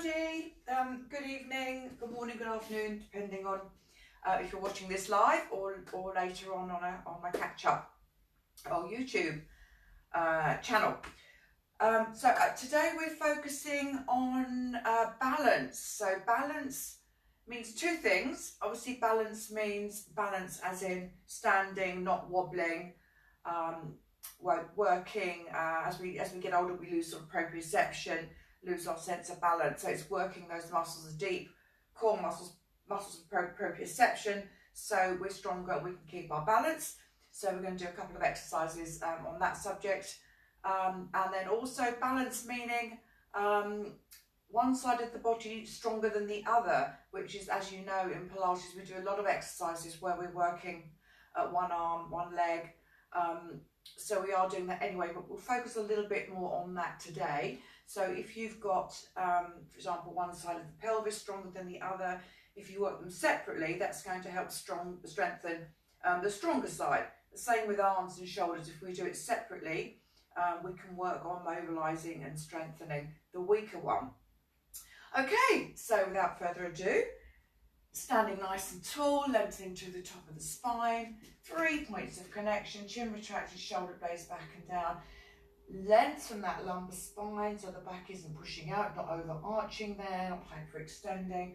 everybody. Good evening, good morning, good afternoon, depending on if you're watching this live or later on my catch up or YouTube channel. Today we're focusing on balance. So balance means two things. Obviously, balance means balance as in standing, not wobbling. Working as we get older, we lose sort of proprioception, lose our sense of balance. So it's working those muscles, the deep core muscles of proprioception, so we're stronger, we can keep our balance. So we're going to do a couple of exercises on that subject, and then also balance meaning one side of the body stronger than the other, which is, as you know, in Pilates we do a lot of exercises where we're working at one arm, one leg. So we are doing that anyway, but we'll focus a little bit more on that today. So if you've got, for example, one side of the pelvis stronger than the other, if you work them separately, that's going to help strengthen the stronger side. The same with arms and shoulders. If we do it separately, we can work on mobilising and strengthening the weaker one. Okay, so without further ado, standing nice and tall, lengthening to the top of the spine, 3 points of connection, chin retracted, shoulder blades back and down. Lengthen that lumbar spine so the back isn't pushing out, not overarching there, not hyperextending.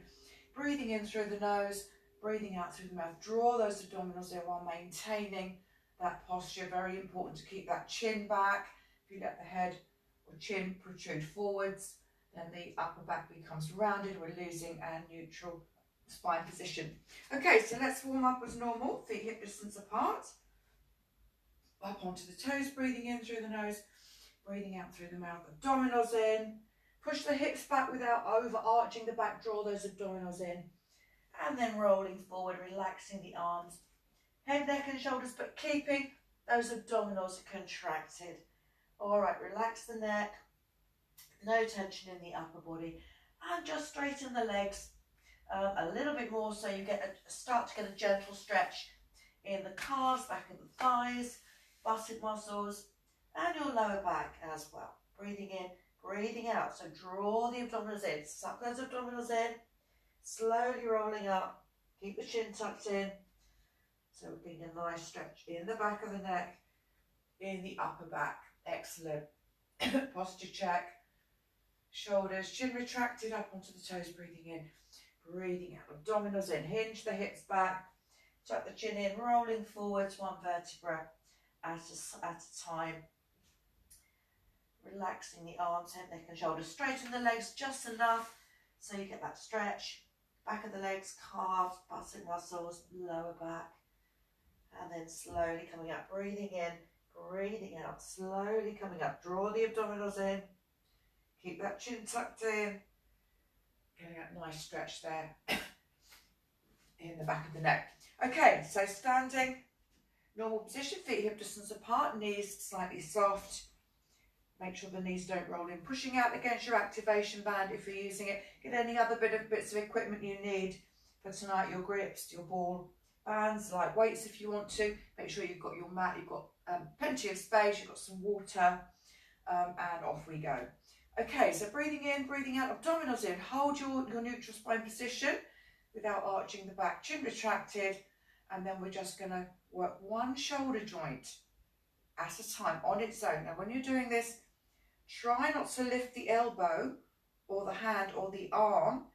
Breathing in through the nose, breathing out through the mouth. Draw those abdominals in while maintaining that posture. Very important to keep that chin back. If you let the head or chin protrude forwards, then the upper back becomes rounded. We're losing our neutral spine position. Okay, so let's warm up as normal, feet hip distance apart. Up onto the toes, breathing in through the nose, breathing out through the mouth, abdominals in. Push the hips back without overarching the back, draw those abdominals in. And then rolling forward, relaxing the arms, head, neck and shoulders, but keeping those abdominals contracted. All right, relax the neck, no tension in the upper body, and just straighten the legs a little bit more so you start to get a gentle stretch in the calves, back of the thighs, buttock muscles, and your lower back as well. Breathing in, breathing out. So draw the abdominals in, suck those abdominals in, slowly rolling up, keep the chin tucked in. So we're getting a nice stretch in the back of the neck, in the upper back. Excellent. Posture check. Shoulders, chin retracted up onto the toes, breathing in, breathing out. Abdominals in, hinge the hips back, tuck the chin in, rolling forwards, one vertebra at a time. Relaxing the arms, head, neck and shoulders. Straighten the legs just enough so you get that stretch. Back of the legs, calves, buttock muscles, lower back. And then slowly coming up, breathing in, breathing out, slowly coming up. Draw the abdominals in. Keep that chin tucked in. Getting that nice stretch there in the back of the neck. Okay, so standing, normal position, feet hip distance apart, knees slightly soft. Make sure the knees don't roll in. Pushing out against your activation band if you're using it. Get any other bits of equipment you need for tonight, your grips, your ball bands, like weights if you want to. Make sure you've got your mat, you've got plenty of space, you've got some water, and off we go. Okay, so breathing in, breathing out, abdominals in. Hold your neutral spine position without arching the back, chin retracted, and then we're just going to work one shoulder joint at a time on its own. Now, when you're doing this, try not to lift the elbow or the hand or the arm.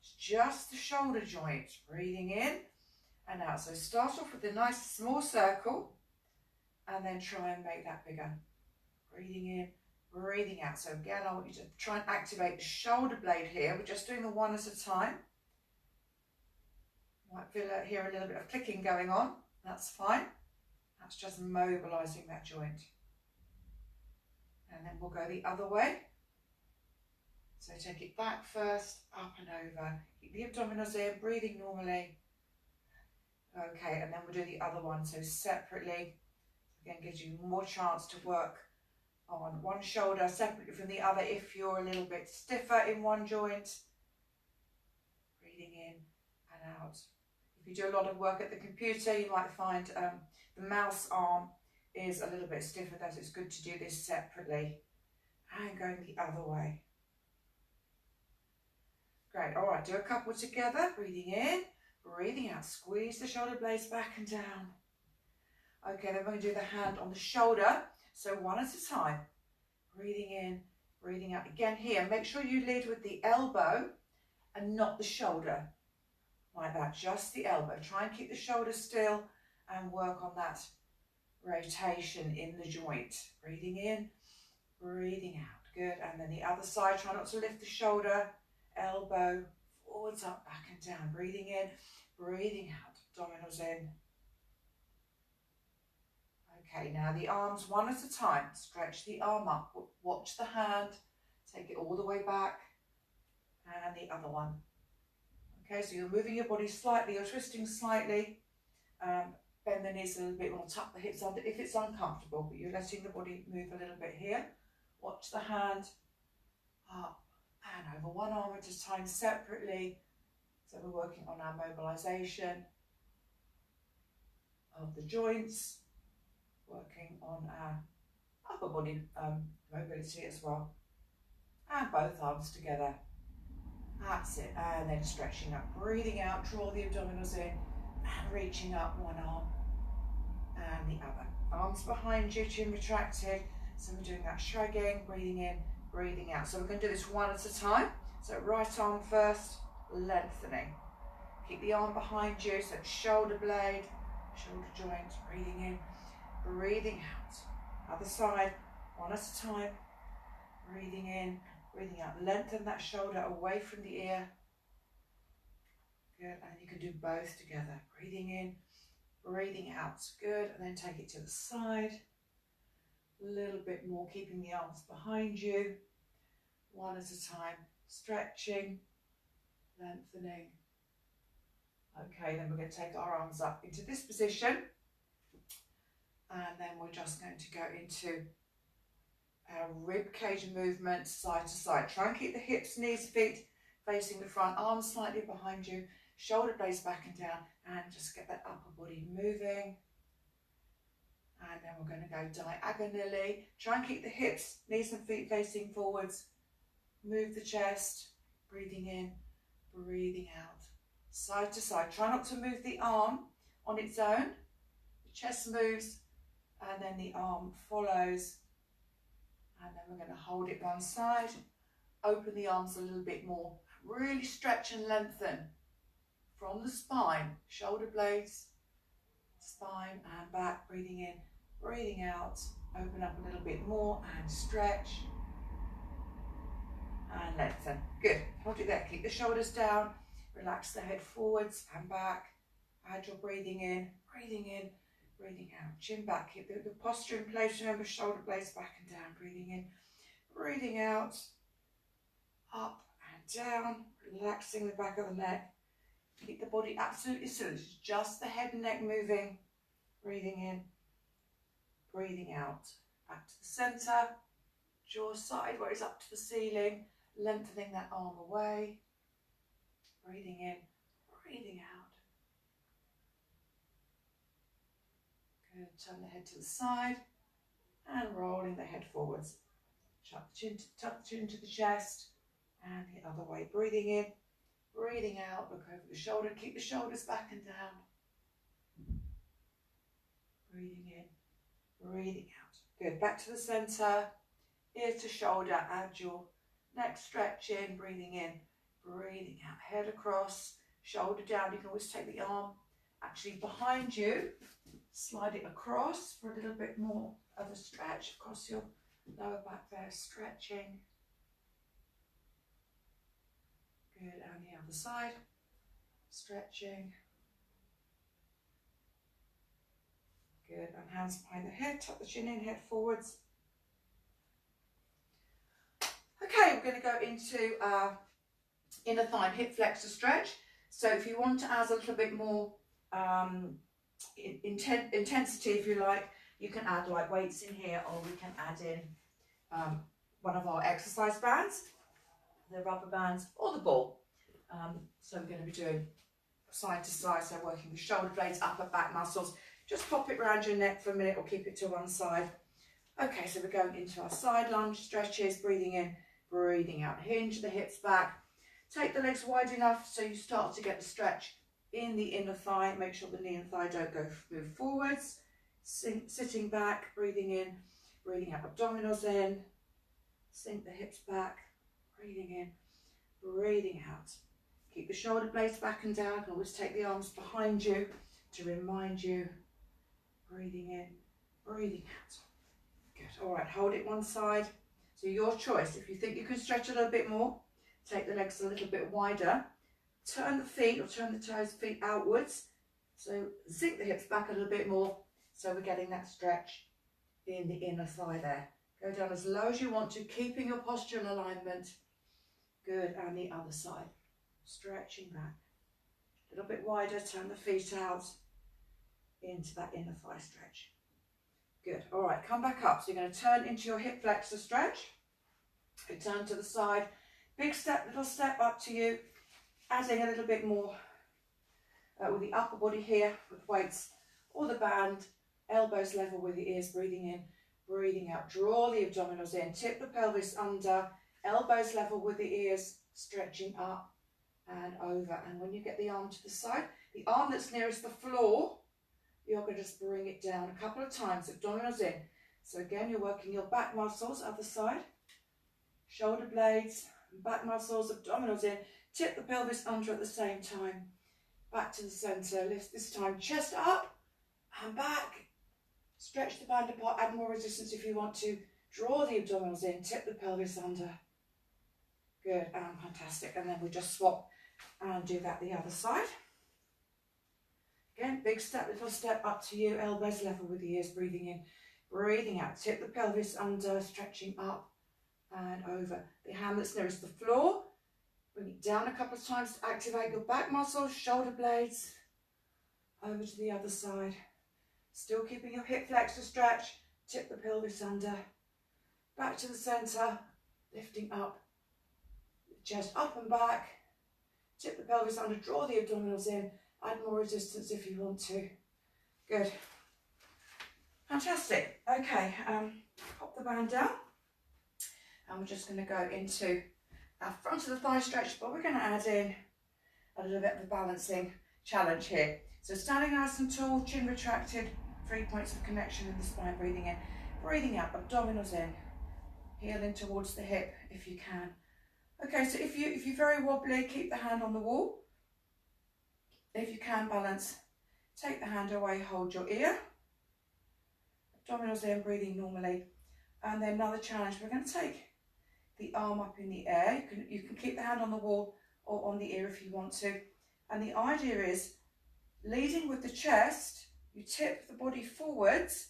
It's just the shoulder joint. Breathing in and out. So start off with a nice small circle and then try and make that bigger. Breathing in, breathing out. So again, I want you to try and activate the shoulder blade here. We're just doing the one at a time. Might hear a little bit of clicking going on. That's fine. That's just mobilising that joint. And then we'll go the other way. So take it back first, up and over. Keep the abdominals in, breathing normally. Okay, and then we'll do the other one. So separately, again, gives you more chance to work on one shoulder separately from the other if you're a little bit stiffer in one joint. Breathing in and out. If you do a lot of work at the computer, you might find the mouse arm is a little bit stiffer. That it's good to do this separately. And going the other way. Great. All right, do a couple together. Breathing in, breathing out. Squeeze the shoulder blades back and down. Okay, then we're going to do the hand on the shoulder. So one at a time. Breathing in, breathing out. Again here, make sure you lead with the elbow and not the shoulder. Like that, just the elbow. Try and keep the shoulder still and work on that rotation in the joint. Breathing in, breathing out. Good. And then the other side, try not to lift the shoulder. Elbow, forwards, up, back and down. Breathing in, breathing out. Abdominals in. Okay, now the arms one at a time. Stretch the arm up. Watch the hand. Take it all the way back. And the other one. Okay, so you're moving your body slightly. You're twisting slightly. Bend the knees a little bit more. Tuck the hips under if it's uncomfortable. But you're letting the body move a little bit here. Watch the hand. Up and over. One arm at a time separately. So we're working on our mobilization of the joints. Working on our upper body mobility as well. And both arms together. That's it. And then stretching up, breathing out, draw the abdominals in, and reaching up one arm and the other. Arms behind you, chin retracted. So we're doing that shrugging, breathing in, breathing out. So we're going to do this one at a time. So right arm first, lengthening. Keep the arm behind you, so shoulder blade, shoulder joint, breathing in. Breathing out. Other side, one at a time. Breathing in, breathing out. Lengthen that shoulder away from the ear. Good, and you can do both together. Breathing in, breathing out. Good, and then take it to the side. A little bit more, keeping the arms behind you. One at a time. Stretching, lengthening. Okay, then we're going to take our arms up into this position. And then we're just going to go into our rib cage movement, side to side. Try and keep the hips, knees, feet facing the front, arms slightly behind you, shoulder blades back and down, and just get that upper body moving. And then we're going to go diagonally. Try and keep the hips, knees and feet facing forwards. Move the chest, breathing in, breathing out. Side to side. Try not to move the arm on its own. The chest moves. And then the arm follows, and then we're going to hold it one side, open the arms a little bit more, really stretch and lengthen from the spine, shoulder blades, spine and back, breathing in, breathing out, open up a little bit more and stretch and lengthen. Good, hold it there, keep the shoulders down, relax the head forwards and back, add your breathing in, breathing out, chin back, keep the posture in place, remember shoulder blades back and down, breathing in, breathing out, up and down, relaxing the back of the neck, keep the body absolutely still, it's just the head and neck moving, breathing in, breathing out, back to the centre, jaw sideways up to the ceiling, lengthening that arm away, breathing in, breathing out. Good. Turn the head to the side and rolling the head forwards. Tuck the chin to the chest and the other way. Breathing in, breathing out. Look over the shoulder. Keep the shoulders back and down. Breathing in, breathing out. Good. Back to the centre. Ear to shoulder. Add your neck stretch in. Breathing in, breathing out. Head across, shoulder down. You can always take the arm actually behind you. Slide it across for a little bit more of a stretch across your lower back there, stretching. Good, and the other side, stretching. Good, and hands behind the head, tuck the chin in, head forwards. Okay, we're going to go into inner thigh and hip flexor stretch. So if you want to add a little bit more intensity, if you like, you can add like weights in here, or we can add in one of our exercise bands, the rubber bands or the ball. So we're going to be doing side to side, so working the shoulder blades, upper back muscles. Just pop it around your neck for a minute or keep it to one side. Okay, so we're going into our side lunge stretches, breathing in, breathing out. Hinge the hips back, Take the legs wide enough so you start to get the stretch in the inner thigh. Make sure the knee and thigh don't move forwards. Sitting back, breathing in, breathing out, abdominals in. Sink the hips back, breathing in, breathing out. Keep the shoulder blades back and down. Always take the arms behind you to remind you. Breathing in, breathing out. Good. All right, hold it one side. So your choice. If you think you can stretch a little bit more, take the legs a little bit wider. Turn the feet or turn the toes, feet outwards. So sink the hips back a little bit more. So we're getting that stretch in the inner thigh there. Go down as low as you want to, keeping your postural alignment. Good, and the other side. Stretching back. A little bit wider, turn the feet out into that inner thigh stretch. Good, all right, come back up. So you're going to turn into your hip flexor stretch. You turn to the side. Big step, little step up to you. Adding a little bit more with the upper body here with weights or the band. Elbows level with the ears, breathing in, breathing out. Draw the abdominals in, tip the pelvis under, elbows level with the ears, stretching up and over. And when you get the arm to the side, the arm that's nearest the floor, you're going to just bring it down a couple of times, abdominals in. So again, you're working your back muscles, other side, shoulder blades, back muscles, abdominals in. Tip the pelvis under at the same time. Back to the center. Lift this time, chest up and back. Stretch the band apart, add more resistance if you want to. Draw the abdominals in, tip the pelvis under. Good, and fantastic. And then we just swap and do that the other side. Again, big step, little step up to you. Elbows level with the ears, breathing in, breathing out. Tip the pelvis under, stretching up and over. The hand that's nearest the floor, bring it down a couple of times to activate your back muscles, shoulder blades. Over to the other side. Still keeping your hip flexor stretch. Tip the pelvis under. Back to the center. Lifting up. Chest up and back. Tip the pelvis under. Draw the abdominals in. Add more resistance if you want to. Good. Fantastic. Okay. Pop the band down. And we're just going to go into our front of the thigh stretch, but we're going to add in a little bit of a balancing challenge here. So standing nice and tall, chin retracted, 3 points of connection in the spine, breathing in, breathing out, abdominals in, heel in towards the hip if you can. Okay, so if you're very wobbly, keep the hand on the wall. If you can balance, take the hand away, hold your ear. Abdominals in, breathing normally. And then another challenge, we're going to take the arm up in the air. You can keep the hand on the wall or on the ear if you want to. And the idea is, leading with the chest, you tip the body forwards,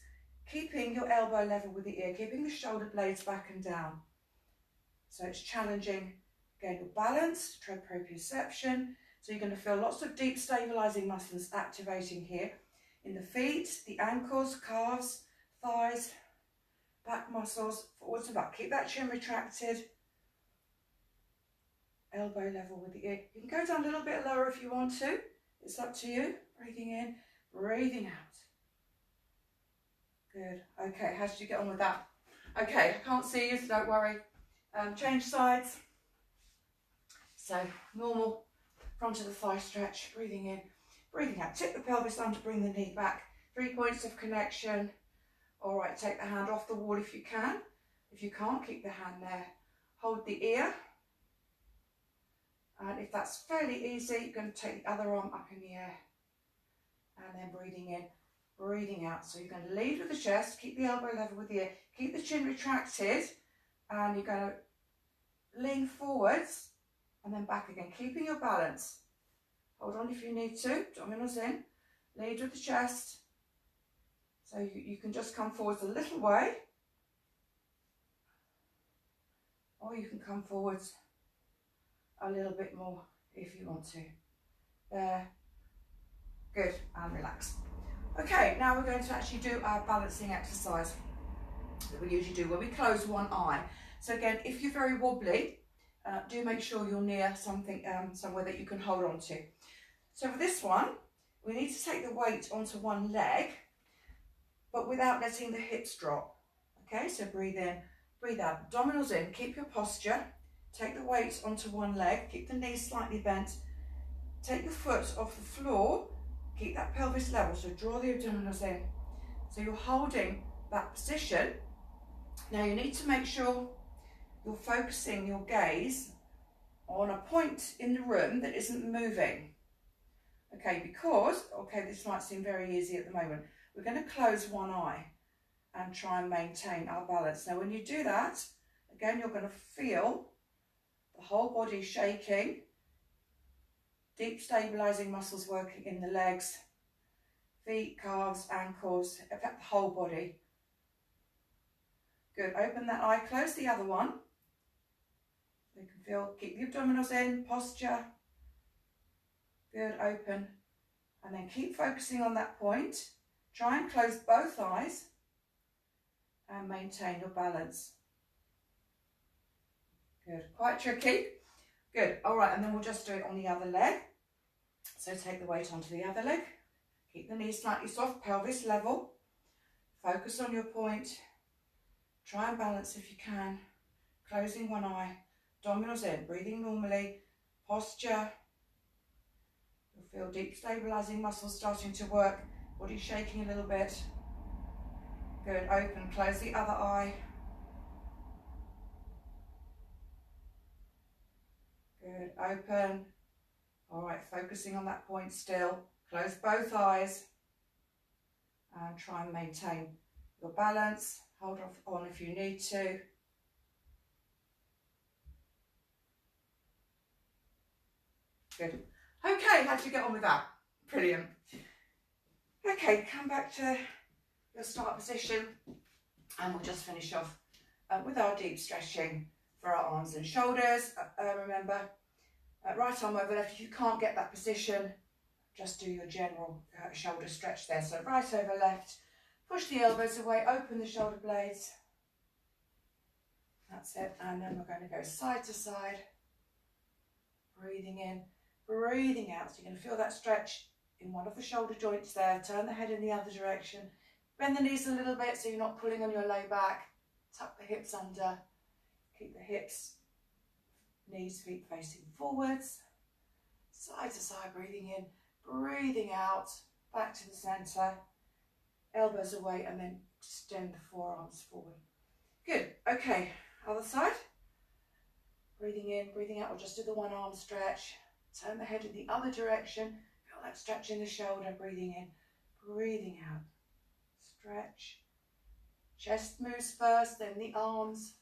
keeping your elbow level with the ear, keeping the shoulder blades back and down. So it's challenging, again, your balance, proprioception. So you're going to feel lots of deep stabilizing muscles activating here in the feet, the ankles, calves, thighs, back muscles, forwards and back. Keep that chin retracted. Elbow level with the ear. You can go down a little bit lower if you want to. It's up to you. Breathing in, breathing out. Good. Okay, how did you get on with that? Okay, I can't see you, so don't worry. Change sides. So normal front of the thigh stretch. Breathing in, breathing out. Tip the pelvis under, bring the knee back. 3 points of connection. All right, take the hand off the wall if you can. If you can't, keep the hand there. Hold the ear. And if that's fairly easy, you're going to take the other arm up in the air. And then breathing in, breathing out. So you're going to lead with the chest, keep the elbow level with the ear, keep the chin retracted, and you're going to lean forwards and then back again, keeping your balance. Hold on if you need to, abdominals in, lead with the chest. So you can just come forwards a little way, or you can come forwards a little bit more if you want to. There. Good, and relax. Okay, now we're going to actually do our balancing exercise that we usually do when we close one eye. So again, if you're very wobbly, do make sure you're near something, somewhere that you can hold on to. So for this one, we need to take the weight onto one leg, but without letting the hips drop. Okay, so breathe in, breathe out, abdominals in, keep your posture, take the weight onto one leg, keep the knees slightly bent, take your foot off the floor, keep that pelvis level, so draw the abdominals in. So you're holding that position. Now you need to make sure you're focusing your gaze on a point in the room that isn't moving. Okay, because, okay, this might seem very easy at the moment. We're going to close one eye and try and maintain our balance. Now when you do that, again, you're going to feel the whole body shaking, deep stabilizing muscles working in the legs, feet, calves, ankles, affect the whole body. Good, open that eye, close the other one. You can feel, keep the abdominals in, posture. Good, open. And then keep focusing on that point. Try and close both eyes and maintain your balance. Good, quite tricky. Good, all right, and then we'll just do it on the other leg. So take the weight onto the other leg. Keep the knees slightly soft, pelvis level. Focus on your point. Try and balance if you can. Closing one eye, abdominals in, breathing normally, posture. You'll feel deep stabilizing muscles starting to work, body shaking a little bit. Good, open, close the other eye. Good, open. All right, focusing on that point still. Close both eyes and try and maintain your balance. Hold off on if you need to. Good. Okay, how'd you get on with that? Brilliant. Okay, come back to your start position and we'll just finish off with our deep stretching for our arms and shoulders. Remember, right arm over left. If you can't get that position, just do your general shoulder stretch there. So right over left, push the elbows away, open the shoulder blades. That's it. And then we're going to go side to side, breathing in, breathing out. So you're going to feel that stretch in one of the shoulder joints there. Turn the head in the other direction. Bend the knees a little bit so you're not pulling on your low back. Tuck the hips under. Keep the hips, knees, feet facing forwards. Side to side, breathing in, breathing out. Back to the centre. Elbows away and then extend the forearms forward. Good. Okay. Other side. Breathing in, breathing out. We'll just do the one arm stretch. Turn the head in the other direction. Feel that stretch in the shoulder. Breathing in, breathing out. Stretch. Chest moves first, then the arms.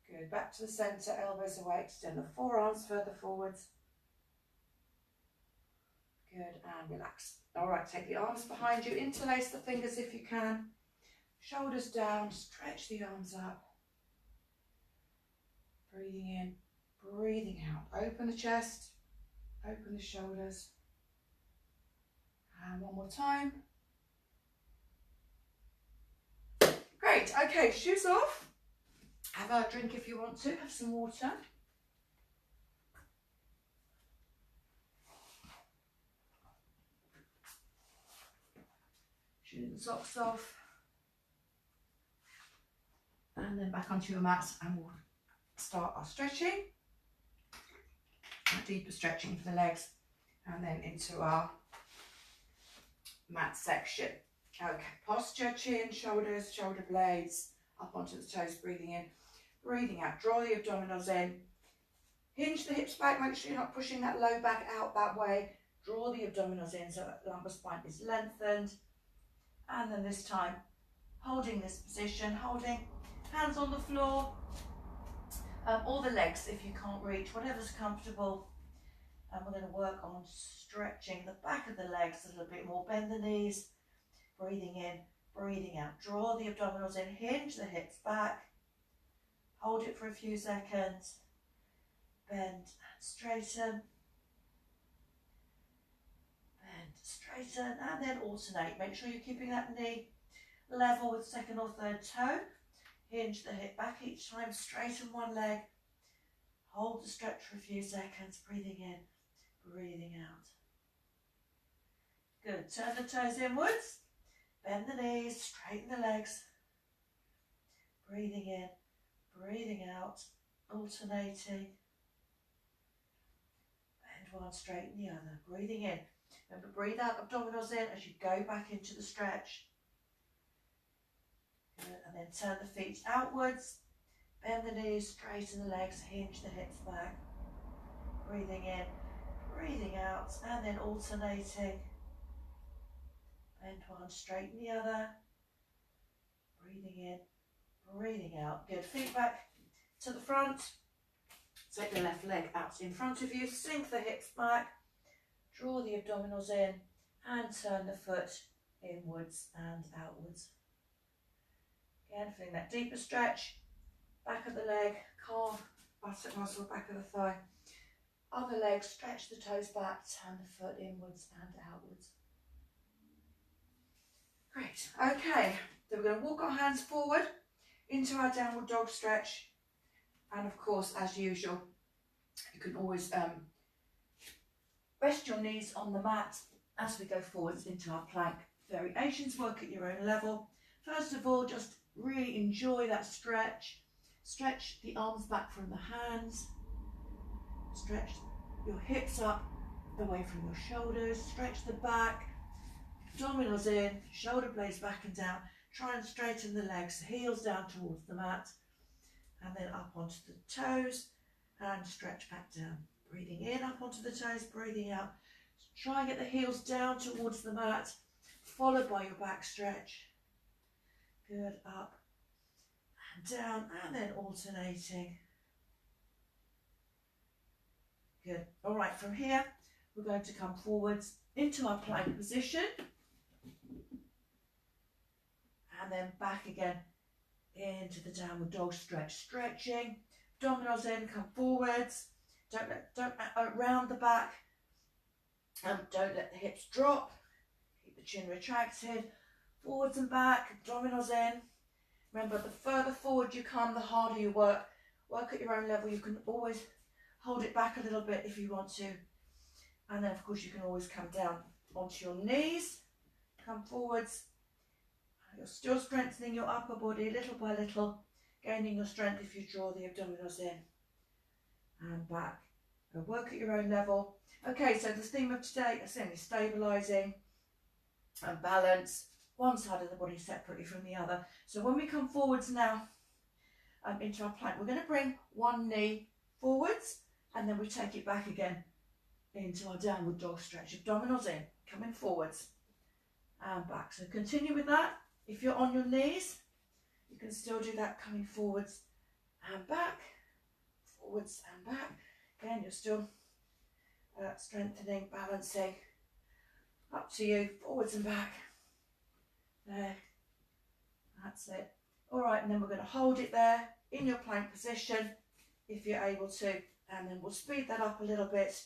Good. Back to the centre. Elbows away. Extend the forearms further forwards. Good. And relax. All right. Take the arms behind you. Interlace the fingers if you can. Shoulders down. Stretch the arms up. Breathing in, breathing out. Open the chest, open the shoulders. And one more time. Great, okay, shoes off. Have a drink if you want to, have some water. Shoes and socks off. And then back onto your mats and we'll start our stretching, a deeper stretching for the legs, and then into our mat section. Okay, posture, chin, shoulders, shoulder blades, up onto the toes, breathing in, breathing out. Draw the abdominals in, hinge the hips back, make sure you're not pushing that low back out that way. Draw the abdominals in so that the lumbar spine is lengthened. And then this time, holding this position, holding hands on the floor, or the legs if you can't reach, whatever's comfortable. And we're going to work on stretching the back of the legs a little bit more. Bend the knees, breathing in, breathing out. Draw the abdominals in, hinge the hips back. Hold it for a few seconds. Bend and straighten. Bend, straighten, and then alternate. Make sure you're keeping that knee level with second or third toe. Hinge the hip back each time, straighten one leg. Hold the stretch for a few seconds, breathing in, breathing out. Good, turn the toes inwards, bend the knees, straighten the legs. Breathing in, breathing out, alternating. Bend one, straighten the other, breathing in. Remember, breathe out, abdominals in as you go back into the stretch. Good. And then turn the feet outwards, bend the knees, straighten the legs, hinge the hips back. Breathing in, breathing out, and then alternating. Bend one, straighten the other. Breathing in, breathing out. Good. Feet back to the front. Take the left leg out in front of you. Sink the hips back. Draw the abdominals in and turn the foot inwards and outwards. Again, feeling that deeper stretch. Back of the leg, calf, buttock muscle, back of the thigh. Other leg, stretch the toes back, turn the foot inwards and outwards. Great. Okay, so we're going to walk our hands forward into our downward dog stretch. And of course, as usual, you can always rest your knees on the mat as we go forwards into our plank variations. Work at your own level. First of all, just really enjoy that stretch. Stretch the arms back from the hands. Stretch your hips up away from your shoulders. Stretch the back. Abdominals in, shoulder blades back and down. Try and straighten the legs, heels down towards the mat. And then up onto the toes and stretch back down. Breathing in, up onto the toes, breathing out. Try and get the heels down towards the mat, followed by your back stretch. Good, up and down, and then alternating. Good. All right, from here, we're going to come forwards into our plank position. And then back again into the downward dog stretch. Stretching, abdominals in, come forwards. Don't round the back. Don't let the hips drop. Keep the chin retracted. Forwards and back, abdominals in. Remember, the further forward you come, the harder you work. Work at your own level. You can always hold it back a little bit if you want to. And then, of course, you can always come down onto your knees. Come forwards. You're still strengthening your upper body little by little, gaining your strength if you draw the abdominals in and back. Work at your own level. Okay, so the theme of today is simply stabilising and balance, one side of the body separately from the other. So when we come forwards now into our plank, we're going to bring one knee forwards and then we take it back again into our downward dog stretch. Abdominals in, coming forwards and back. So continue with that. If you're on your knees, you can still do that, coming forwards and back, forwards and back. Again, you're still strengthening, balancing. Up to you, forwards and back. There, that's it. All right, and then we're going to hold it there in your plank position if you're able to, and then we'll speed that up a little bit.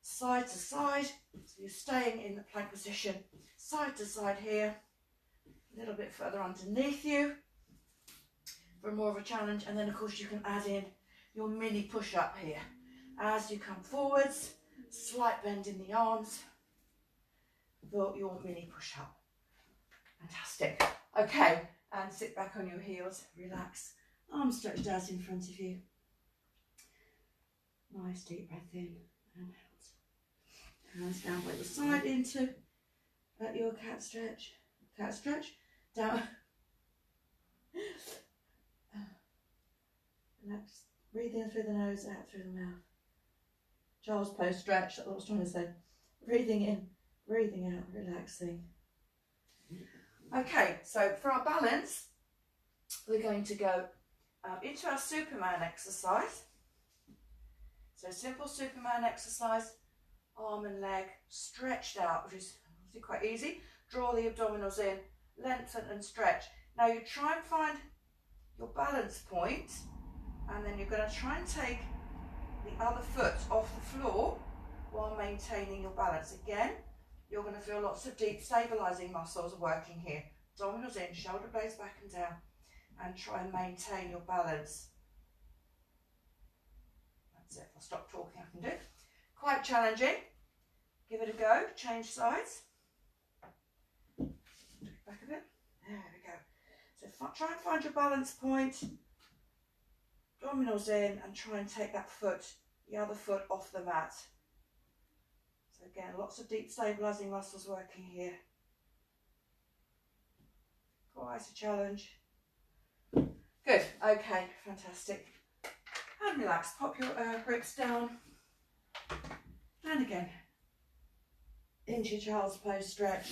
Side to side, so you're staying in the plank position, side to side here. A little bit further underneath you for more of a challenge, and then of course you can add in your mini push-up here as you come forwards, slight bend in the arms for your mini push-up. Fantastic. Okay, and sit back on your heels, relax, arms stretched out in front of you. Nice deep breath in and out. Hands down by the side into your cat stretch. Cat stretch. Down. Relax. Breathe in through the nose, out through the mouth. Child's pose stretch, that's what I was trying to say. Breathing in, breathing out, relaxing. Okay, so for our balance, we're going to go into our Superman exercise. So simple Superman exercise, arm and leg stretched out, which is obviously quite easy. Draw the abdominals in, lengthen and stretch. Now you try and find your balance point, and then you're going to try and take the other foot off the floor while maintaining your balance. Again, you're going to feel lots of deep stabilising muscles working here. Abdominals in, shoulder blades back and down, and try and maintain your balance. That's it. If I stop talking, I can do it. Quite challenging. Give it a go. Change sides. Back a bit. There we go. So try and find your balance point abdominals in, and try and take that foot, the other foot, off the mat. So again, lots of deep stabilising muscles working here. Quite a challenge. Good, okay, fantastic. And relax, pop your grips down. And again, into your child's pose stretch.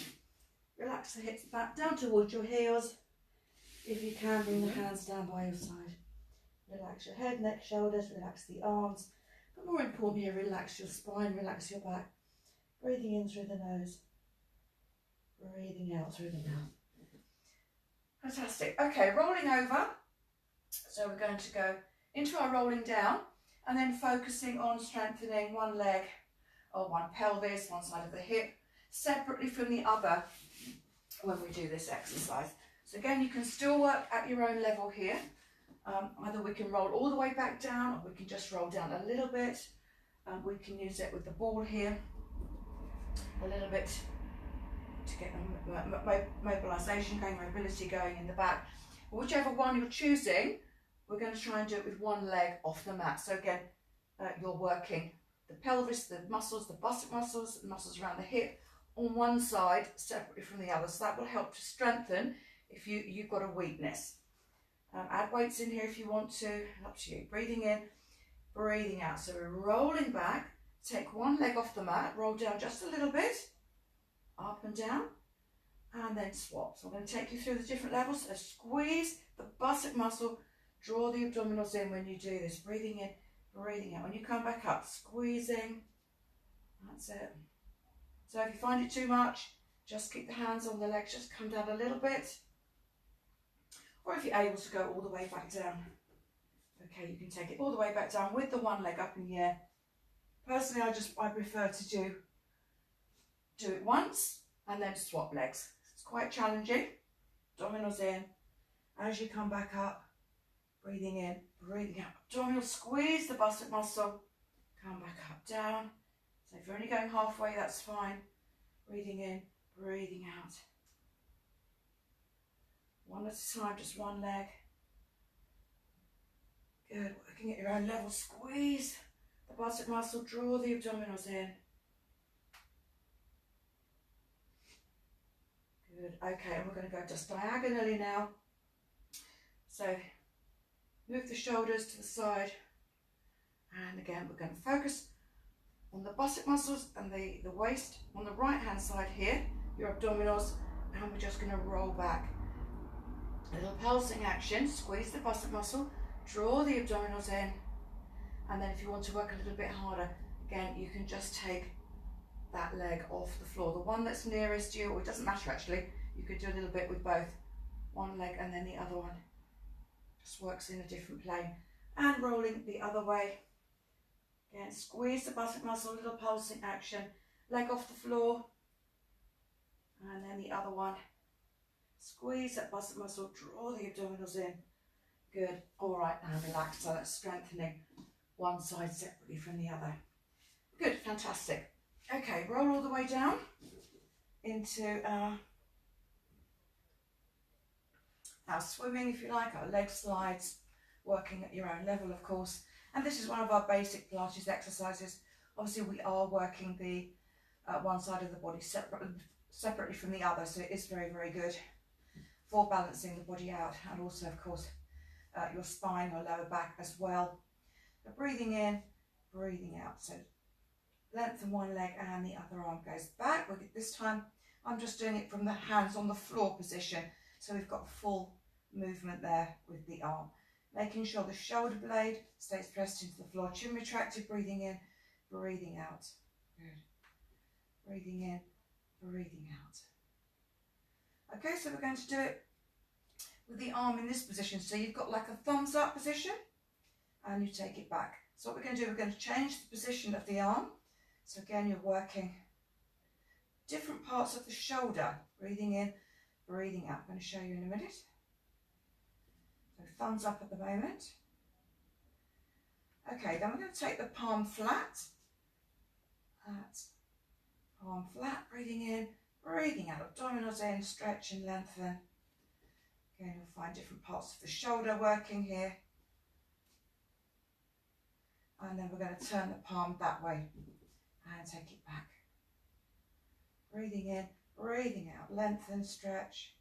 Relax the hips back down towards your heels. If you can, bring the hands down by your side. Relax your head, neck, shoulders, relax the arms. But more importantly, relax your spine, relax your back. Breathing in through the nose. Breathing out through the mouth. Fantastic. Okay, rolling over. So we're going to go into our rolling down and then focusing on strengthening one leg or one pelvis, one side of the hip, separately from the other when we do this exercise. So again, you can still work at your own level here. Either we can roll all the way back down, or we can just roll down a little bit. We can use it with the ball here a little bit to get mobilisation going, mobility going in the back. Whichever one you're choosing, we're going to try and do it with one leg off the mat. So again, you're working the pelvis, the muscles, the buttock muscles, the muscles around the hip on one side separately from the other. So that will help to strengthen if you've got a weakness. Add weights in here if you want to, up to you. Breathing in, breathing out. So we're rolling back, take one leg off the mat, roll down just a little bit, up and down, and then swap. So I'm going to take you through the different levels. So squeeze the buttock muscle, draw the abdominals in when you do this. Breathing in, breathing out. When you come back up, squeezing, that's it. So if you find it too much, just keep the hands on the legs, just come down a little bit. Or if you're able to go all the way back down. Okay, you can take it all the way back down with the one leg up in the air. Personally, I prefer to do it once and then swap legs. It's quite challenging. Abdominals in. As you come back up, breathing in, breathing out. Abdominal squeeze the buttock muscle. Come back up, down. So if you're only going halfway, that's fine. Breathing in, breathing out. One at a time, just one leg. Good, working at your own level. Squeeze the buttock muscle, draw the abdominals in. Good, okay, and we're going to go just diagonally now. So move the shoulders to the side. And again, we're going to focus on the buttock muscles and the waist on the right hand side here, your abdominals, and we're just going to roll back. A little pulsing action, squeeze the buttock muscle, draw the abdominals in, and then if you want to work a little bit harder, again, you can just take that leg off the floor. The one that's nearest you, or it doesn't matter actually, you could do a little bit with both. One leg and then the other one. Just works in a different plane. And rolling the other way. Again, squeeze the buttock muscle, little pulsing action, leg off the floor, and then the other one. Squeeze that buttock muscle, draw the abdominals in. Good. All right, now relax. So that's strengthening one side separately from the other. Good, fantastic. Okay, roll all the way down into our swimming, if you like, our leg slides, working at your own level, of course. And this is one of our basic Pilates exercises. Obviously, we are working the one side of the body separately from the other, so it is very, very good for balancing the body out, and also, of course, your spine, your lower back as well. But breathing in, breathing out. So lengthen one leg and the other arm goes back. This time, I'm just doing it from the hands on the floor position. So we've got full movement there with the arm. Making sure the shoulder blade stays pressed into the floor. Chin retracted, breathing in, breathing out. Good. Breathing in, breathing out. Okay, so we're going to do it with the arm in this position. So you've got like a thumbs up position and you take it back. So what we're going to do, we're going to change the position of the arm. So again, you're working different parts of the shoulder. Breathing in, breathing out. I'm going to show you in a minute. So thumbs up at the moment. Okay, then we're going to take the palm flat. That's palm flat, breathing in, breathing out, abdominals in, stretch and lengthen. Again, you'll find different parts of the shoulder working here. And then we're going to turn the palm that way and take it back. Breathing in, breathing out, lengthen, stretch.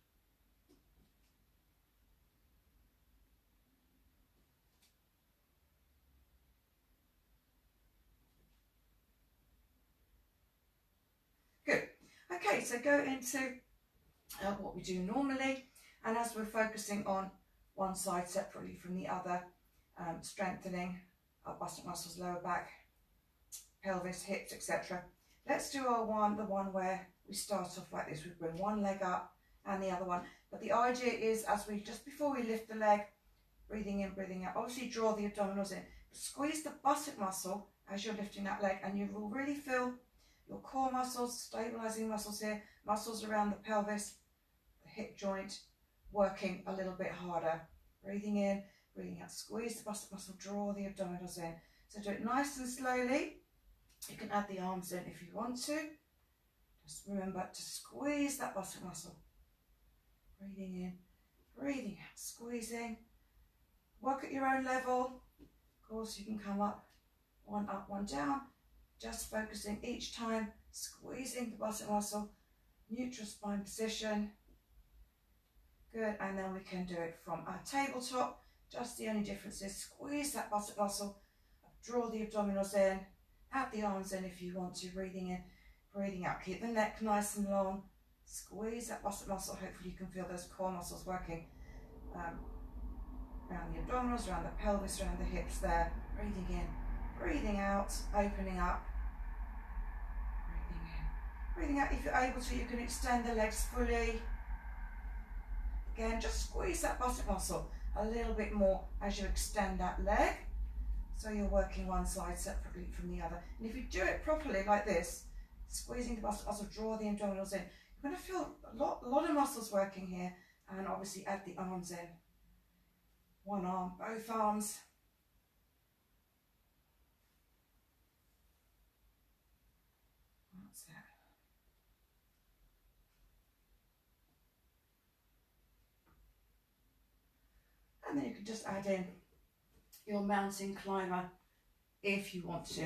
Good. Okay, so go into what we do normally, and as we're focusing on one side separately from the other, strengthening our buttock muscles, lower back, pelvis, hips, etc. Let's do the one where we start off like this. We bring one leg up and the other one, but the idea is just before we lift the leg, breathing in, breathing out, obviously draw the abdominals in, squeeze the buttock muscle as you're lifting that leg, and you will really feel your core muscles, stabilizing muscles here, muscles around the pelvis, the hip joint, working a little bit harder. Breathing in, breathing out, squeeze the buttock muscle, draw the abdominals in. So do it nice and slowly. You can add the arms in if you want to. Just remember to squeeze that buttock muscle. Breathing in, breathing out, squeezing. Work at your own level. Of course, you can come up, one down. Just focusing each time, squeezing the buttock muscle, neutral spine position. Good, and then we can do it from our tabletop. Just the only difference is squeeze that buttock muscle, draw the abdominals in, add the arms in if you want to, breathing in, breathing out. Keep the neck nice and long, squeeze that buttock muscle. Hopefully you can feel those core muscles working around the abdominals, around the pelvis, around the hips there. Breathing in, breathing out, opening up. Breathing in, breathing out. If you're able to, you can extend the legs fully. Again, just squeeze that buttock muscle a little bit more as you extend that leg. So you're working one side separately from the other. And if you do it properly like this, squeezing the buttock muscle, draw the abdominals in, you're going to feel a lot of muscles working here. And obviously add the arms in. One arm, both arms. That's it. And then you can just add in your mountain climber if you want to.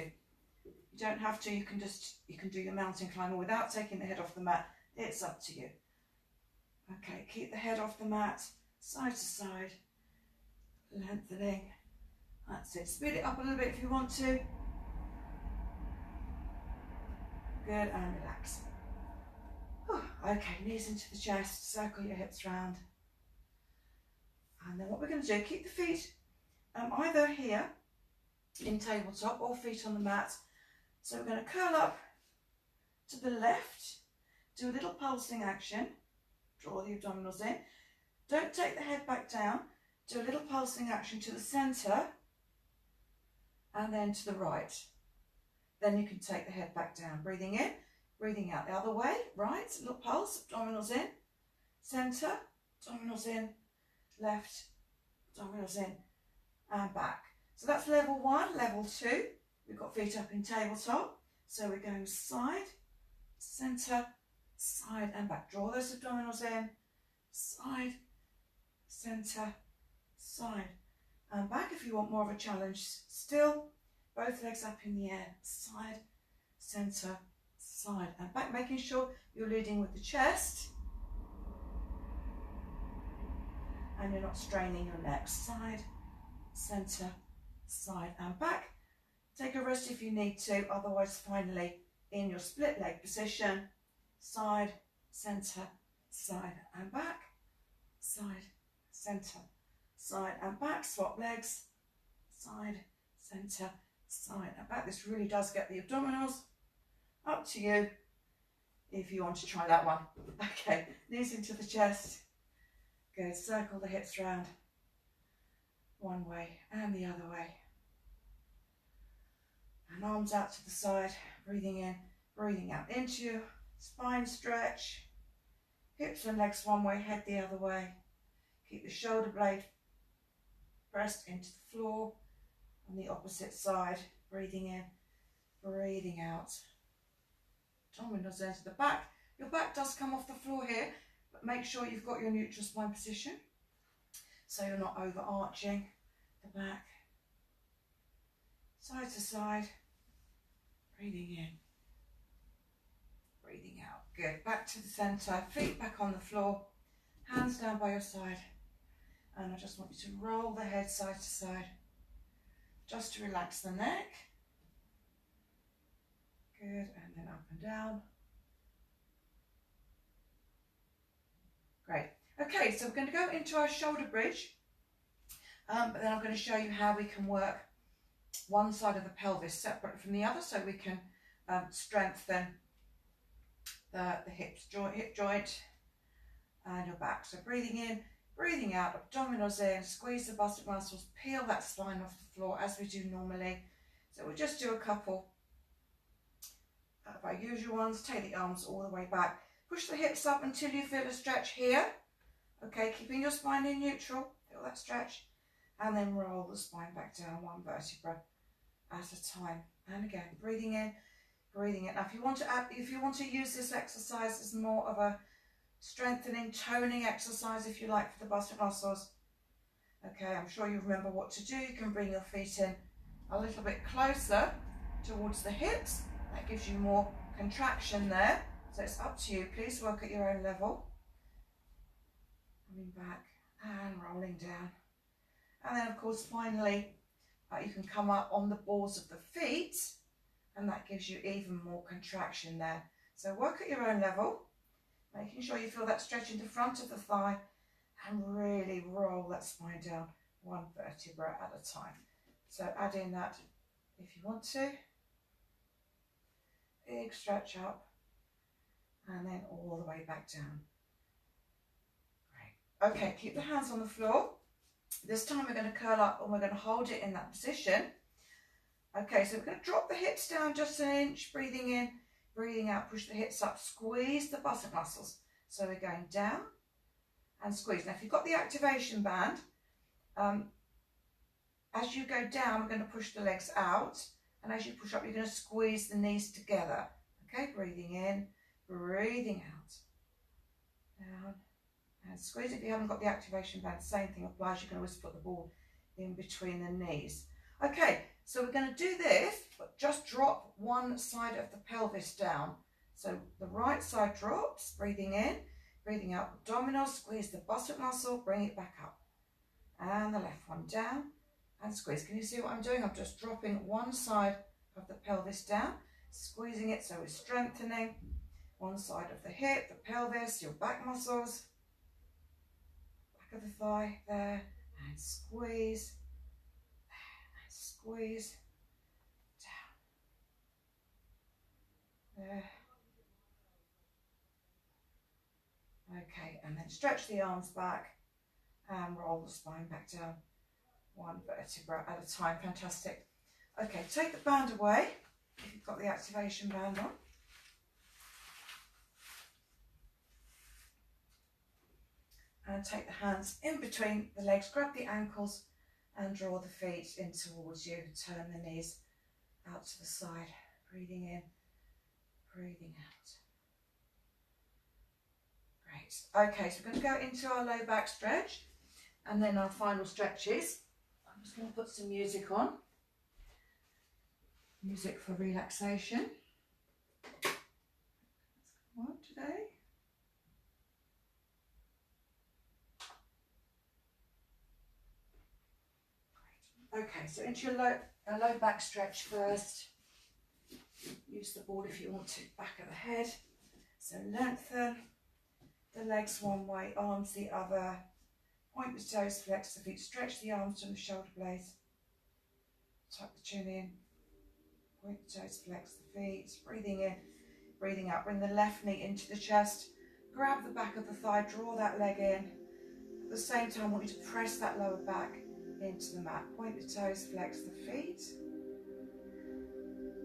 You don't have to, you can do your mountain climber without taking the head off the mat. It's up to you. Okay, keep the head off the mat, side to side, lengthening. That's it. Speed it up a little bit if you want to. Good, and relax. Okay, knees into the chest, circle your hips round. And then what we're going to do, keep the feet either here in tabletop or feet on the mat. So we're going to curl up to the left, do a little pulsing action, draw the abdominals in. Don't take the head back down, do a little pulsing action to the centre and then to the right. Then you can take the head back down, breathing in, breathing out the other way, right, a little pulse, abdominals in, centre, abdominals in, left, abdominals in and back. So that's level one. Level two, we've got feet up in tabletop. So we're going side, centre, side and back. Draw those abdominals in, side, centre, side and back. If you want more of a challenge still, both legs up in the air, side, centre, side and back, making sure you're leading with the chest and you're not straining your neck. Side, centre, side and back. Take a rest if you need to, otherwise finally in your split leg position, side, centre, side and back, side, centre, side and back. Swap legs, side, centre, side and back. This really does get the abdominals. Up to you if you want to try that one. Okay, knees into the chest. Good, circle the hips round one way and the other way. And arms out to the side, breathing in, breathing out into your spine stretch. Hips and legs one way, head the other way. Keep the shoulder blade pressed into the floor on the opposite side. Breathing in, breathing out. Abdominals into the back. Your back does come off the floor here, but make sure you've got your neutral spine position so you're not overarching the back. side to side, breathing in, breathing out. Good, back to the centre, feet back on the floor, hands down by your side, and I just want you to roll the head side to side, just to relax the neck. Good, and then up and down. Great. Okay, so we're going to go into our shoulder bridge, but then I'm going to show you how we can work one side of the pelvis separate from the other, so we can strengthen the hip joint and your back. So breathing in, breathing out, abdominals in, squeeze the buttock muscles, peel that spine off the floor as we do normally. So we'll just do a couple of our usual ones. Take the arms all the way back. Push the hips up until you feel a stretch here. Okay, keeping your spine in neutral. Feel that stretch. And then roll the spine back down one vertebra at a time. And again, breathing in, breathing in. Now, if you want to use this exercise as more of a strengthening, toning exercise, if you like, for the buttock muscles. Okay, I'm sure you remember what to do. You can bring your feet in a little bit closer towards the hips. That gives you more contraction there. So it's up to you. Please work at your own level. Coming back and rolling down. And then, of course, finally, you can come up on the balls of the feet, and that gives you even more contraction there. So work at your own level, making sure you feel that stretch in the front of the thigh, and really roll that spine down one vertebra at a time. So add in that if you want to. Big stretch up, and then all the way back down. Great. Okay, keep the hands on the floor. This time we're going to curl up and we're going to hold it in that position. Okay, so we're going to drop the hips down just an inch, breathing in, breathing out, push the hips up, squeeze the buttock muscles. So we're going down and squeeze. Now if you've got the activation band, as you go down, we're going to push the legs out, and as you push up, you're going to squeeze the knees together. Okay, breathing in, breathing out, down, and squeeze. If you haven't got the activation band, same thing applies. You can always put the ball in between the knees. Okay, so we're going to do this, but just drop one side of the pelvis down. So the right side drops, breathing in, breathing out, abdominals, squeeze the buttock muscle, bring it back up. And the left one down and squeeze. Can you see what I'm doing? I'm just dropping one side of the pelvis down, squeezing it, so we're strengthening one side of the hip, the pelvis, your back muscles, back of the thigh there, and squeeze, and squeeze, down, there. Okay, and then stretch the arms back and roll the spine back down one vertebra at a time. Fantastic. Okay, take the band away if you've got the activation band on. And take the hands in between the legs, grab the ankles and draw the feet in towards you. Turn the knees out to the side, breathing in, breathing out. Great. Okay, so we're going to go into our low back stretch and then our final stretches. I'm just going to put some music on. Music for relaxation. Let's come on today. Great. Okay, so into your low back stretch first. Use the board if you want to, back of the head. So lengthen the legs one way, arms the other. Point the toes, flex the feet, stretch the arms from the shoulder blades. Tuck the chin in. Point the toes, flex the feet. Breathing in, breathing out. Bring the left knee into the chest. Grab the back of the thigh, draw that leg in. At the same time, I want you to press that lower back into the mat. Point the toes, flex the feet.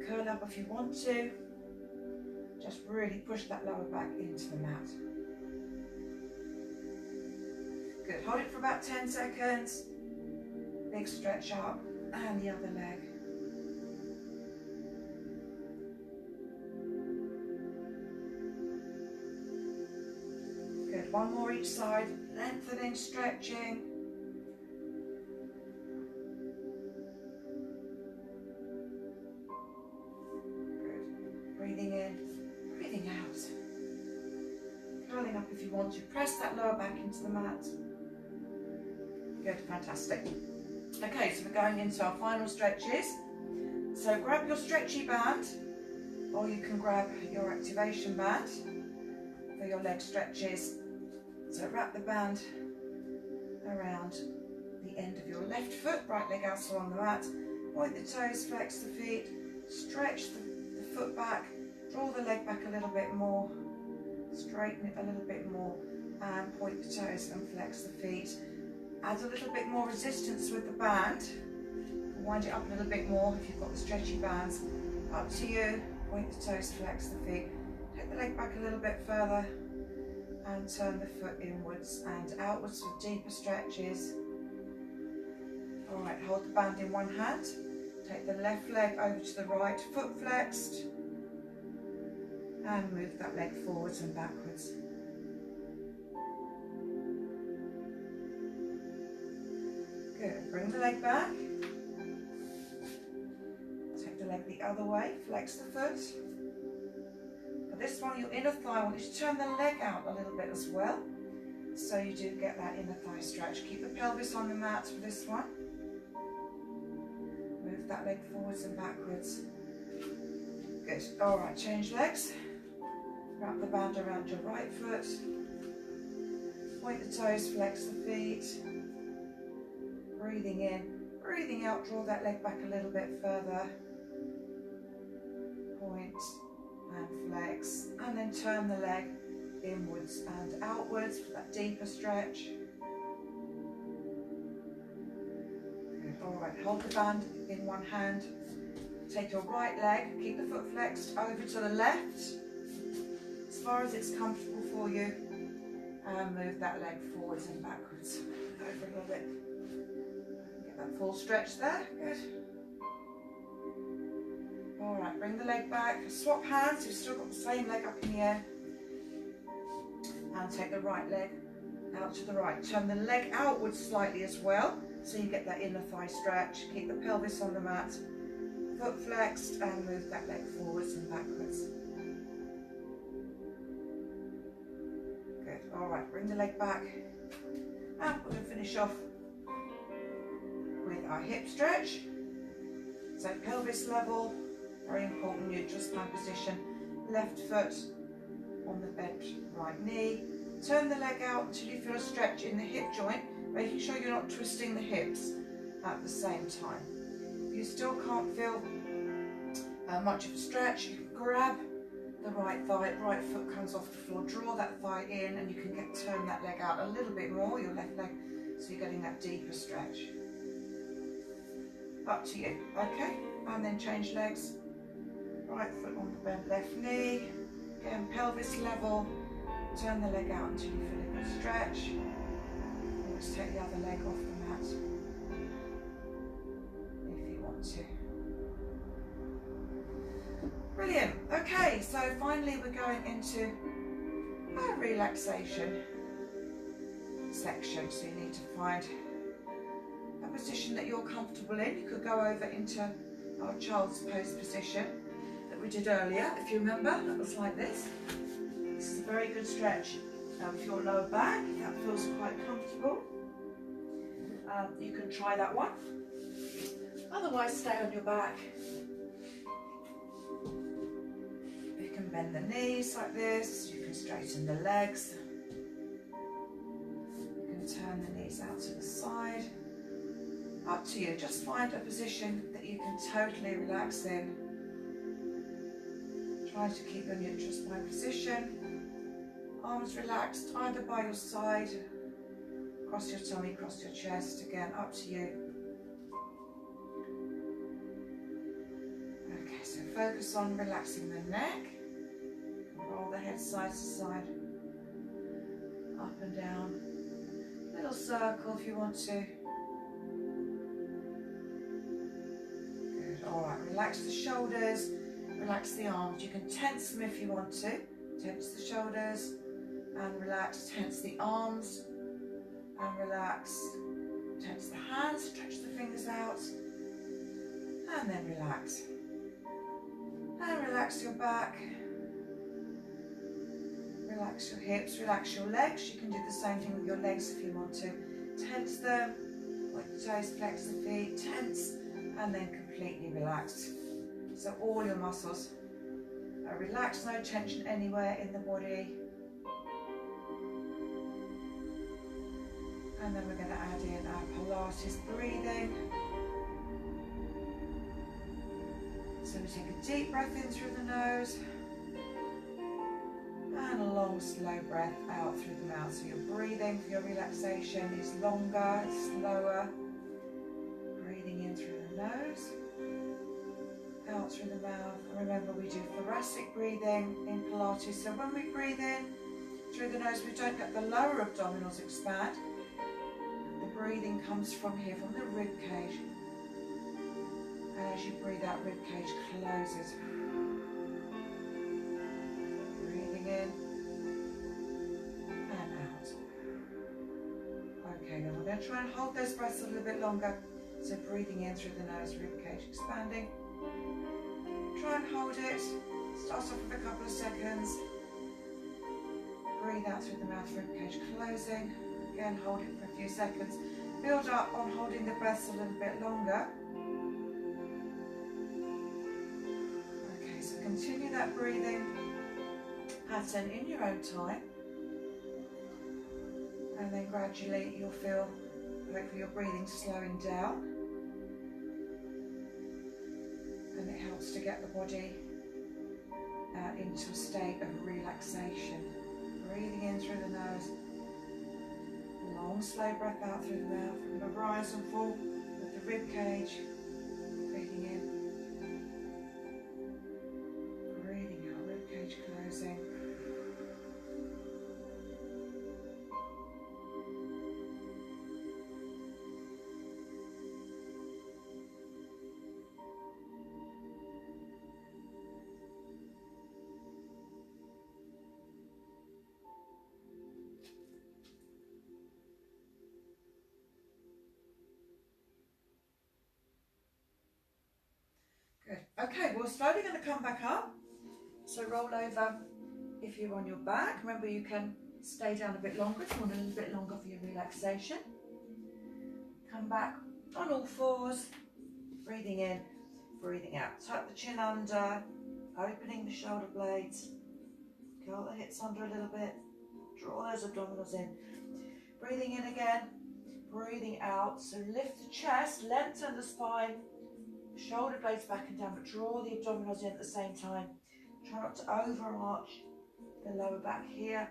Curl up if you want to. Just really push that lower back into the mat. Good. Hold it for about 10 seconds. Big stretch up and the other leg. Good. One more each side. Lengthening, stretching. up if you want to. Press that lower back into the mat. Good, fantastic. Okay, so we're going into our final stretches. So grab your stretchy band, or you can grab your activation band for your leg stretches. So wrap the band around the end of your left foot, right leg out along the mat. Point the toes, flex the feet, stretch the foot back, draw the leg back a little bit more, straighten it a little bit more, and point the toes and flex the feet. Add a little bit more resistance with the band. Wind it up a little bit more if you've got the stretchy bands. Up to you. Point the toes, flex the feet. Take the leg back a little bit further and turn the foot inwards and outwards for deeper stretches. Alright, hold the band in one hand. Take the left leg over to the right, foot flexed, and move that leg forwards and backwards. Good, bring the leg back. Take the leg the other way, flex the foot. For this one, your inner thigh, I want you to turn the leg out a little bit as well, so you do get that inner thigh stretch. Keep the pelvis on the mat for this one. Move that leg forwards and backwards. Good, alright, change legs. Wrap the band around your right foot. Point the toes, flex the feet. Breathing in, breathing out, draw that leg back a little bit further. Point and flex, and then turn the leg inwards and outwards for that deeper stretch. Good. Alright, hold the band in one hand. Take your right leg, keep the foot flexed over to the left, as far as it's comfortable for you, and move that leg forwards and backwards. Over a little bit. That full stretch there, good. Alright, bring the leg back, swap hands, you've still got the same leg up in the air. And take the right leg out to the right. Turn the leg outwards slightly as well, so you get that inner thigh stretch. Keep the pelvis on the mat, foot flexed, and move that leg forwards and backwards. Good, alright, bring the leg back. And we're going to finish off with our hip stretch. So pelvis level, very important, neutral spine position. Left foot on the bent right knee. Turn the leg out until you feel a stretch in the hip joint, making sure you're not twisting the hips at the same time. If you still can't feel much of a stretch, you can grab the right thigh, right foot comes off the floor, draw that thigh in, and you can turn that leg out a little bit more, your left leg, so you're getting that deeper stretch. Up to you, okay? And then change legs. Right foot on the bent left knee. Again, pelvis level. Turn the leg out until you feel a good stretch. Always take the other leg off the mat if you want to. Brilliant. Okay, so finally we're going into a relaxation section. So you need to find a position that you're comfortable in. You could go over into our child's pose position that we did earlier, if you remember. That was like this. This is a very good stretch of your lower back. That feels quite comfortable. You can try that one. Otherwise, stay on your back. You can bend the knees like this. You can straighten the legs. You can turn the knees out to the side. Up to you, just find a position that you can totally relax in. Try to keep your neutral spine position. Arms relaxed, either by your side, cross your tummy, cross your chest, again, up to you. Okay, so focus on relaxing the neck. Roll the head side to side, up and down. Little circle if you want to. Alright, relax the shoulders, relax the arms. You can tense them if you want to. Tense the shoulders and relax. Tense the arms and relax. Tense the hands, stretch the fingers out and then relax. And relax your back. Relax your hips, relax your legs. You can do the same thing with your legs if you want to. Tense them, point the toes, flex the feet, tense, and then completely relax. So all your muscles are relaxed, no tension anywhere in the body. And then we're going to add in our Pilates breathing. So we take a deep breath in through the nose and a long slow breath out through the mouth. So your breathing for your relaxation is longer, slower. Breathing in through the nose, out through the mouth. And remember, we do thoracic breathing in Pilates. So when we breathe in through the nose, we don't let the lower abdominals expand. The breathing comes from here, from the rib cage. And as you breathe out, rib cage closes. Breathing in and out. Okay, then we're going to try and hold those breaths a little bit longer. So breathing in through the nose, rib cage expanding. Try and hold it. Start off with a couple of seconds. Breathe out through the mouth, rib cage closing. Again, hold it for a few seconds. Build up on holding the breaths a little bit longer. Okay, so continue that breathing pattern in your own time. And then gradually you'll feel, hopefully your breathing slowing down. And it helps to get the body into a state of relaxation. Breathing in through the nose. Long slow breath out through the mouth. We're going to rise and fall with the rib cage. Breathing in. Breathing out, rib cage closing. Good. Okay, we're slowly going to come back up. So roll over if you're on your back. Remember, you can stay down a bit longer if you want a little bit longer for your relaxation. Come back on all fours. Breathing in, breathing out. Tuck the chin under, opening the shoulder blades. Curl the hips under a little bit. Draw those abdominals in. Breathing in again, breathing out. So lift the chest, lengthen the spine. Shoulder blades back and down, but draw the abdominals in at the same time. Try not to overarch the lower back here.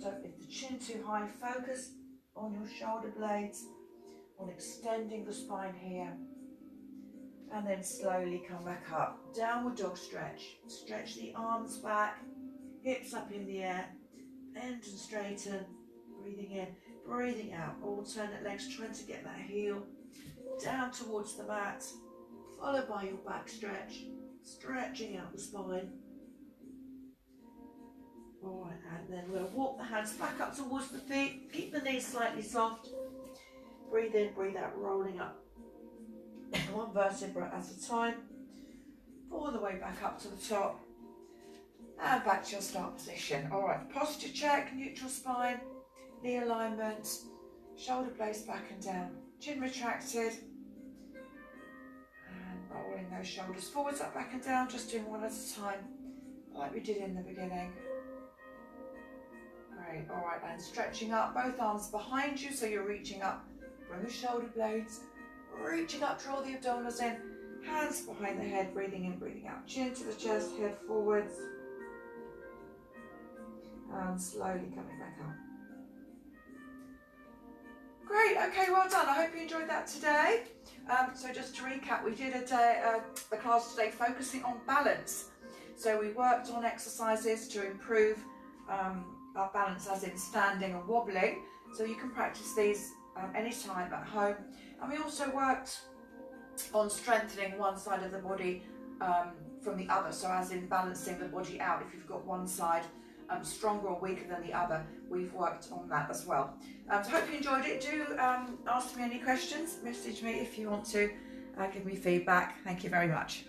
Don't lift the chin too high. Focus on your shoulder blades, on extending the spine here. And then slowly come back up. Downward dog stretch. Stretch the arms back, hips up in the air. Bend and straighten. Breathing in, breathing out. Alternate legs, trying to get that heel down towards the mat. Followed by your back stretch, stretching out the spine. Alright, and then we'll walk the hands back up towards the feet, keep the knees slightly soft. Breathe in, breathe out, rolling up. One vertebra at a time. All the way back up to the top. And back to your start position. Alright, posture check, neutral spine, knee alignment, shoulder blades back and down, chin retracted. Rolling those shoulders forwards, up, back and down, just doing one at a time, like we did in the beginning. Great, all right, and stretching up, both arms behind you, so you're reaching up from the shoulder blades, reaching up, draw the abdominals in, hands behind the head, breathing in, breathing out, chin to the chest, head forwards, and slowly coming back up. Great, okay, well done. I hope you enjoyed that today. So just to recap, we did a class today focusing on balance. So we worked on exercises to improve our balance, as in standing and wobbling. So you can practice these anytime at home. And we also worked on strengthening one side of the body from the other. So as in balancing the body out. If you've got one side stronger or weaker than the other, we've worked on that as well. So I hope you enjoyed it. Do ask me any questions, message me if you want to give me feedback. Thank you very much.